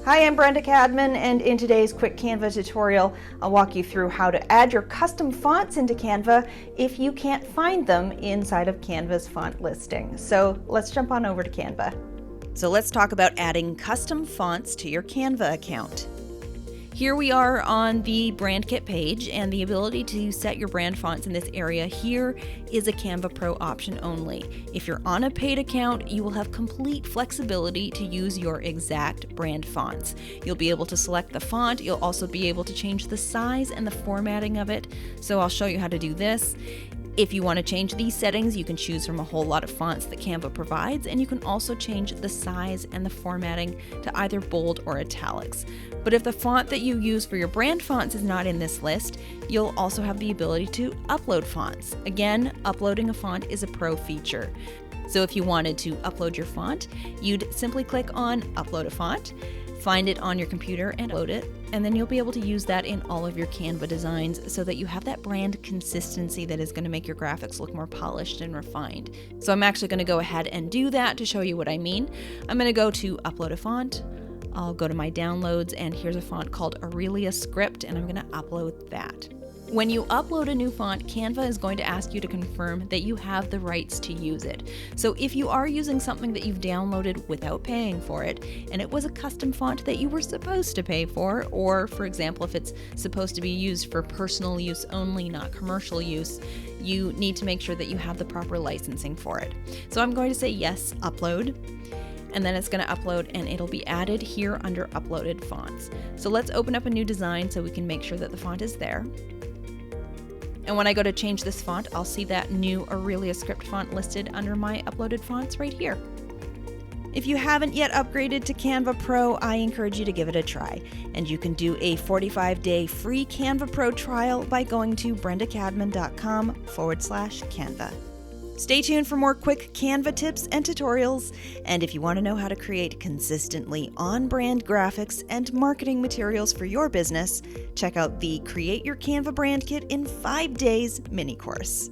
Hi, I'm Brenda Cadman, and in today's quick Canva tutorial, I'll walk you through how to add your custom fonts into Canva if you can't find them inside of Canva's font listing. So let's jump on over to Canva. So let's talk about adding custom fonts to your Canva account. Here we are on the brand kit page, and the ability to set your brand fonts in this area here is a Canva Pro option only. If you're on a paid account, you will have complete flexibility to use your exact brand fonts. You'll be able to select the font. You'll also be able to change the size and the formatting of it. So I'll show you how to do this. If you want to change these settings, you can choose from a whole lot of fonts that Canva provides, and you can also change the size and the formatting to either bold or italics. But if the font that you use for your brand fonts is not in this list, you'll also have the ability to upload fonts. Again, uploading a font is a pro feature. So if you wanted to upload your font, you'd simply click on Upload a Font, find it on your computer and upload it, and then you'll be able to use that in all of your Canva designs so that you have that brand consistency that is going to make your graphics look more polished and refined. So I'm actually going to go ahead and do that to show you what I mean. I'm going to go to Upload a Font. I'll go to my downloads, and here's a font called Aurelia Script, and I'm going to upload that. When you upload a new font, Canva is going to ask you to confirm that you have the rights to use it. So if you are using something that you've downloaded without paying for it, and it was a custom font that you were supposed to pay for, or for example, if it's supposed to be used for personal use only, not commercial use, you need to make sure that you have the proper licensing for it. So I'm going to say yes, upload. And then it's going to upload, and it'll be added here under uploaded fonts. So let's open up a new design so we can make sure that the font is there. And when I go to change this font, I'll see that new Aurelia Script font listed under my uploaded fonts right here. If you haven't yet upgraded to Canva Pro, I encourage you to give it a try. And you can do a 45-day free Canva Pro trial by going to brendacadman.com/Canva. Stay tuned for more quick Canva tips and tutorials. And if you want to know how to create consistently on-brand graphics and marketing materials for your business, check out the Create Your Canva Brand Kit in 5 Days mini course.